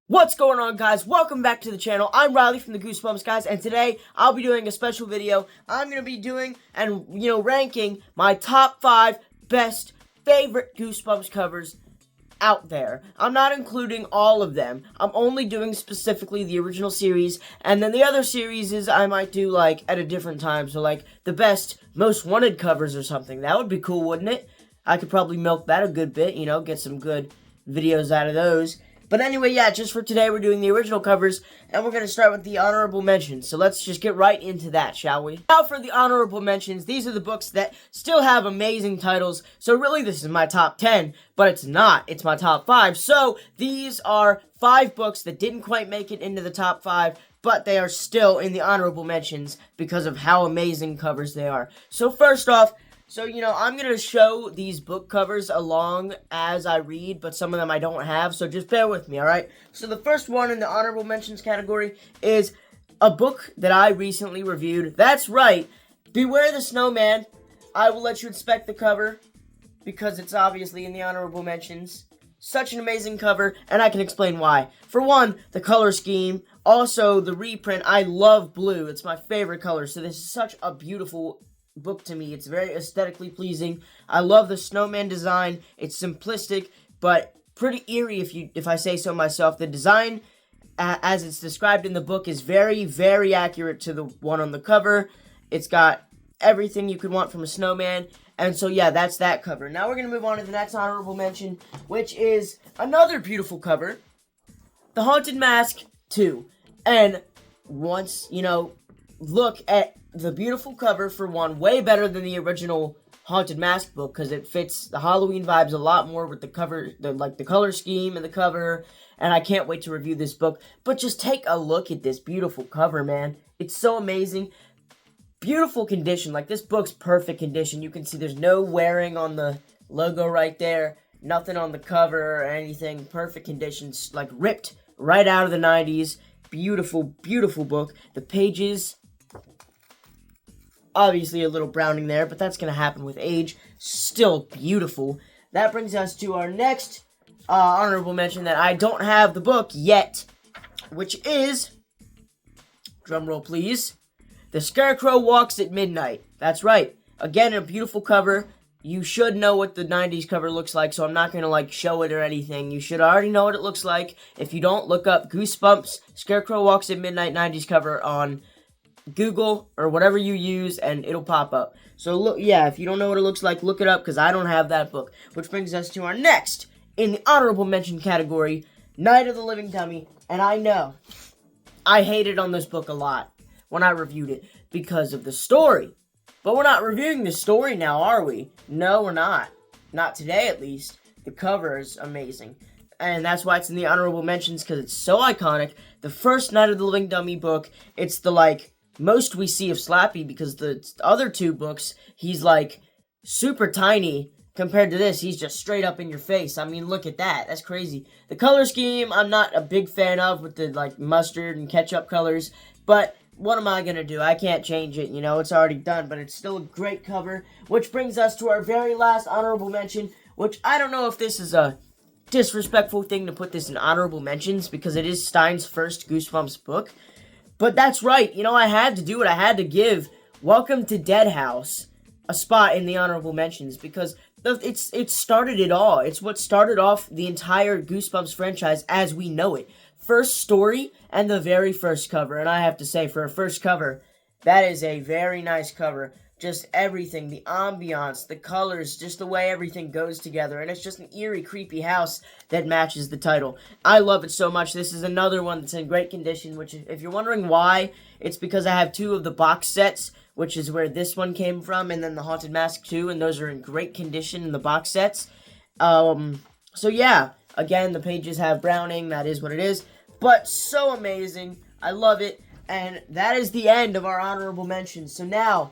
What's going on, guys? Welcome back to the channel. I'm Riley from the Goosebumps, guys, and today I'll be doing a special video. I'm going to be doing and, ranking my top 5 best favorite Goosebumps covers out there. I'm not including all of them. I'm only doing specifically the original series, and then the other series I might do, like, at a different time. So, like, the best, most wanted covers or something. That would be cool, wouldn't it? I could probably milk that a good bit, get some good videos out of those. But anyway, yeah, just for today, we're doing the original covers, and we're going to start with the honorable mentions. So let's just get right into that, shall we? Now for the honorable mentions, these are the books that still have amazing titles. So really, this is my top 10, but it's not. It's my top 5. So these are 5 books that didn't quite make it into the top 5, but they are still in the honorable mentions because of how amazing covers they are. So first off, I'm going to show these book covers along as I read, but some of them I don't have, so just bear with me, alright? So the first one in the honorable mentions category is a book that I recently reviewed. That's right, Beware the Snowman. I will let you inspect the cover, because it's obviously in the honorable mentions. Such an amazing cover, and I can explain why. For one, the color scheme, also the reprint. I love blue, it's my favorite color, so this is such a beautiful book to me. It's very aesthetically pleasing. I love the snowman design. It's simplistic, but pretty eerie if I say so myself. The design, as it's described in the book, is very, very accurate to the one on the cover. It's got everything you could want from a snowman. And so, yeah, that's that cover. Now we're going to move on to the next honorable mention, which is another beautiful cover, The Haunted Mask 2. And once, look at the beautiful cover, for one, way better than the original Haunted Mask book, because it fits the Halloween vibes a lot more with the cover, the color scheme and the cover, and I can't wait to review this book. But just take a look at this beautiful cover, man. It's so amazing. Beautiful condition. Like, this book's perfect condition. You can see there's no wearing on the logo right there, nothing on the cover or anything. Perfect conditions, like ripped right out of the 90s. Beautiful, beautiful book. The pages, obviously a little browning there, but that's going to happen with age. Still beautiful. That brings us to our next honorable mention that I don't have the book yet, which is, drumroll please, The Scarecrow Walks at Midnight. That's right. Again, a beautiful cover. You should know what the 90s cover looks like, so I'm not going to, show it or anything. You should already know what it looks like. If you don't, look up Goosebumps, Scarecrow Walks at Midnight 90s cover on Google or whatever you use, and it'll pop up. So look, yeah, if you don't know what it looks like, look it up, because I don't have that book. Which brings us to our next in the honorable mention category, Night of the Living Dummy. And I know I hated on this book a lot when I reviewed it because of the story. But we're not reviewing the story now, are we? No, we're not. Not today, at least. The cover is amazing, and that's why it's in the honorable mentions, because it's so iconic. The first Night of the Living Dummy book, it's the, most we see of Slappy, because the other two books, he's, super tiny. Compared to this, he's just straight up in your face. I mean, look at that. That's crazy. The color scheme, I'm not a big fan of, with the, mustard and ketchup colors. But what am I going to do? I can't change it, it's already done. But it's still a great cover. Which brings us to our very last honorable mention, which I don't know if this is a disrespectful thing to put this in honorable mentions, because it is Stein's first Goosebumps book. But that's right, I had to do it. I had to give Welcome to Dead House a spot in the honorable mentions, because it started it all. It's what started off the entire Goosebumps franchise as we know it. First story and the very first cover. And I have to say, for a first cover, that is a very nice cover. Just everything, the ambiance, the colors, just the way everything goes together. And it's just an eerie, creepy house that matches the title. I love it so much. This is another one that's in great condition, which, if you're wondering why, it's because I have 2 of the box sets, which is where this one came from, and then the Haunted Mask 2, and those are in great condition in the box sets. So yeah, again, the pages have browning, that is what it is, but so amazing. I love it, and that is the end of our honorable mentions. So now,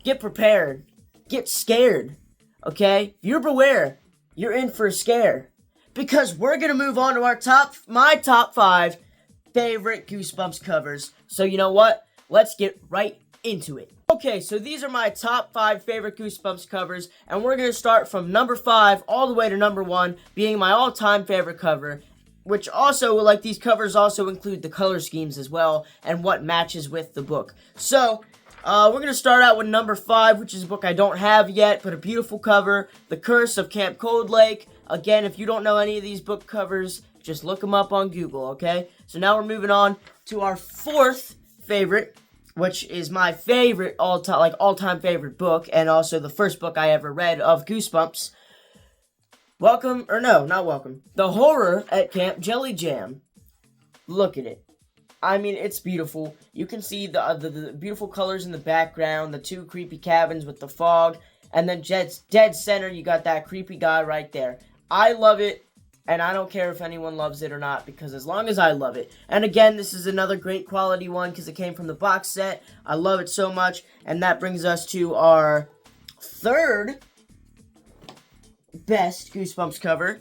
get prepared. Get scared. Okay? You're beware. You're in for a scare. Because we're going to move on to my top 5 favorite Goosebumps covers. So you know what? Let's get right into it. Okay, so these are my top 5 favorite Goosebumps covers, and we're going to start from number 5 all the way to number 1, being my all-time favorite cover, which also, like, these covers also include the color schemes as well, and what matches with the book. So, we're going to start out with number 5, which is a book I don't have yet, but a beautiful cover, The Curse of Camp Cold Lake. Again, if you don't know any of these book covers, just look them up on Google, okay? So now we're moving on to our 4th favorite, which is my favorite all-time favorite book, and also the first book I ever read of Goosebumps. The Horror at Camp Jelly Jam. Look at it. I mean, it's beautiful. You can see the beautiful colors in the background, the 2 creepy cabins with the fog, and then dead center, you got that creepy guy right there. I love it, and I don't care if anyone loves it or not, because as long as I love it. And again, this is another great quality one, because it came from the box set. I love it so much, and that brings us to our 3rd best Goosebumps cover.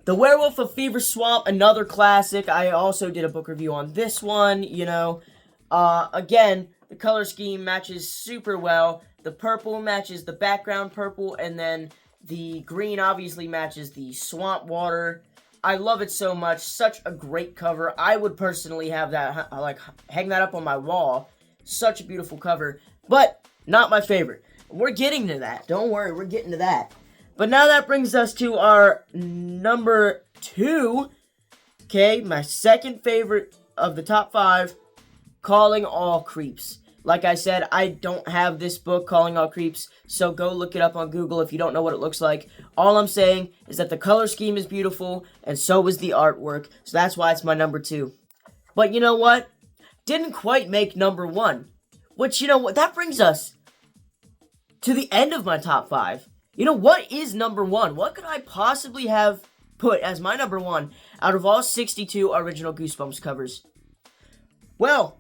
The Werewolf of Fever Swamp, another classic. I also did a book review on this one, you know. Again, the color scheme matches super well. The purple matches the background purple, and then the green obviously matches the swamp water. I love it so much. Such a great cover. I would personally have that, hang that up on my wall. Such a beautiful cover, but not my favorite. We're getting to that. Don't worry, we're getting to that. But now that brings us to our number 2, okay, my second favorite of the top 5, Calling All Creeps. Like I said, I don't have this book, Calling All Creeps, so go look it up on Google if you don't know what it looks like. All I'm saying is that the color scheme is beautiful, and so is the artwork, so that's why it's my number 2. But you know what? Didn't quite make number 1. Which, you know what, that brings us to the end of my top 5. You know, what is number 1? What could I possibly have put as my number 1 out of all 62 original Goosebumps covers? Well,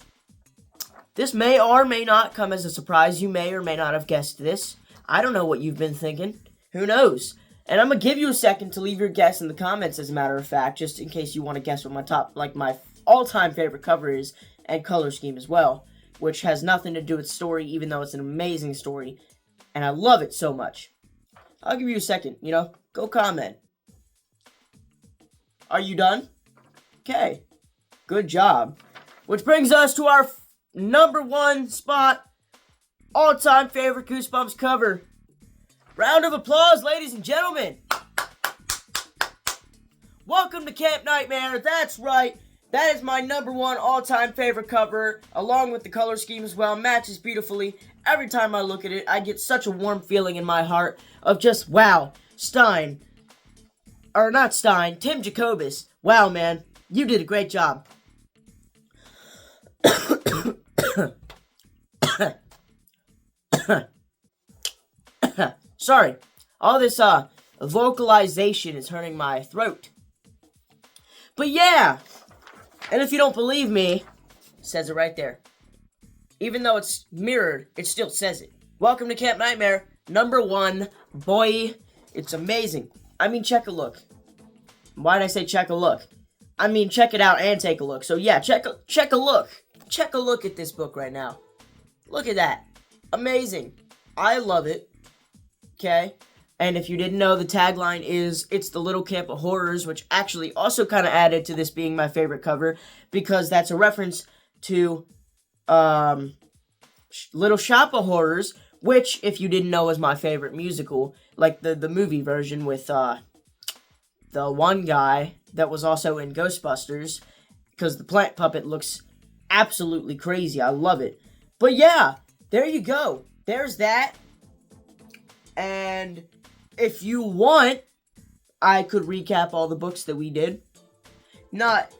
this may or may not come as a surprise. You may or may not have guessed this. I don't know what you've been thinking. Who knows? And I'm going to give you a second to leave your guess in the comments, as a matter of fact, just in case you want to guess what my all-time favorite cover is, and color scheme as well, which has nothing to do with story, even though it's an amazing story, and I love it so much. I'll give you a second, you know, go comment. Are you done? Okay, good job. Which brings us to our number 1 spot, all-time favorite Goosebumps cover. Round of applause, ladies and gentlemen. Welcome to Camp Nightmare. That's right. That is my number 1 all-time favorite cover, along with the color scheme as well. Matches beautifully. Every time I look at it, I get such a warm feeling in my heart of just, wow, Tim Jacobus. Wow, man, you did a great job. Sorry, all this vocalization is hurting my throat. But yeah, and if you don't believe me, it says it right there. Even though it's mirrored, it still says it. Welcome to Camp Nightmare, number 1, boy. It's amazing. I mean, check a look. Why did I say check a look? I mean, check it out and take a look. So yeah, check a look. Check a look at this book right now. Look at that. Amazing. I love it. Okay? And if you didn't know, the tagline is, it's the Little Camp of Horrors, which actually also kind of added to this being my favorite cover, because that's a reference to Little Shop of Horrors, which, if you didn't know, is my favorite musical, like the movie version with the one guy that was also in Ghostbusters, because the plant puppet looks absolutely crazy. I love it. But yeah, there you go. There's that. And if you want, I could recap all the books that we did. Not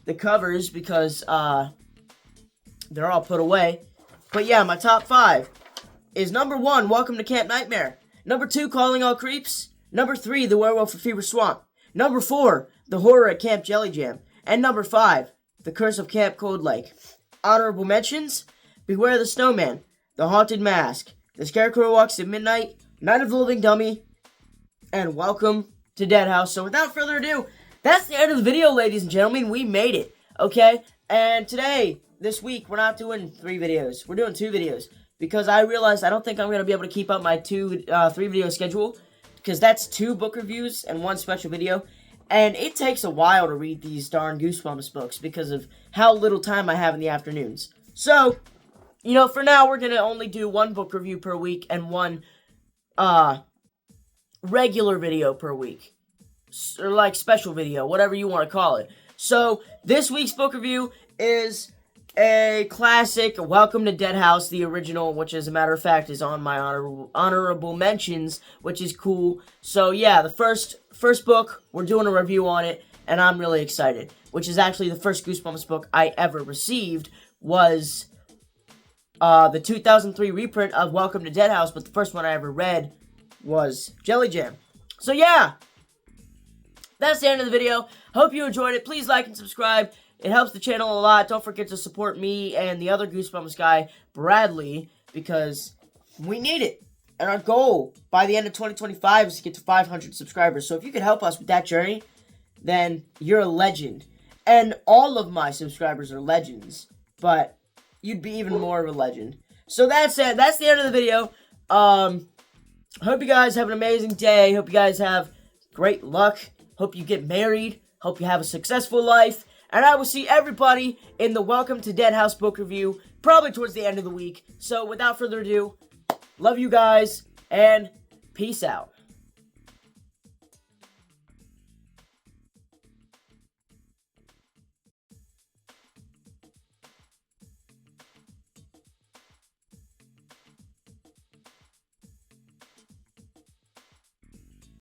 the covers, because they're all put away. But yeah, my top 5 is number 1, Welcome to Camp Nightmare. Number 2, Calling All Creeps. Number 3, The Werewolf of Fever Swamp. Number 4, The Horror at Camp Jelly Jam. And number 5, The Curse of Camp Cold Lake. Honorable mentions: Beware the Snowman, The Haunted Mask, The Scarecrow Walks at Midnight, Night of the Living Dummy, and Welcome to Dead House. So without further ado, that's the end of the video, ladies and gentlemen. We made it, okay? And today, this week, we're not doing 3 videos. We're doing 2 videos, because I realized I don't think I'm going to be able to keep up my 3 video schedule, because that's 2 book reviews and 1 special video. And it takes a while to read these darn Goosebumps books because of how little time I have in the afternoons. So, you know, for now, we're going to only do one book review per week and one, regular video per week. Or, like, special video, whatever you want to call it. So, this week's book review is a classic, Welcome to Dead House, the original, which, as a matter of fact, is on my honorable mentions, which is cool. So, yeah, the first book, we're doing a review on it, and I'm really excited. Which is actually the first Goosebumps book I ever received, was the 2003 reprint of Welcome to Dead House, but the first one I ever read was Jelly Jam. So, yeah, that's the end of the video. Hope you enjoyed it. Please like and subscribe. It helps the channel a lot. Don't forget to support me and the other Goosebumps guy, Bradley, because we need it. And our goal by the end of 2025 is to get to 500 subscribers. So if you could help us with that journey, then you're a legend. And all of my subscribers are legends, but you'd be even more of a legend. So that's it. That's the end of the video. Hope you guys have an amazing day. Hope you guys have great luck. Hope you get married. Hope you have a successful life. And I will see everybody in the Welcome to Dead House book review, probably towards the end of the week. So without further ado, love you guys, and peace out.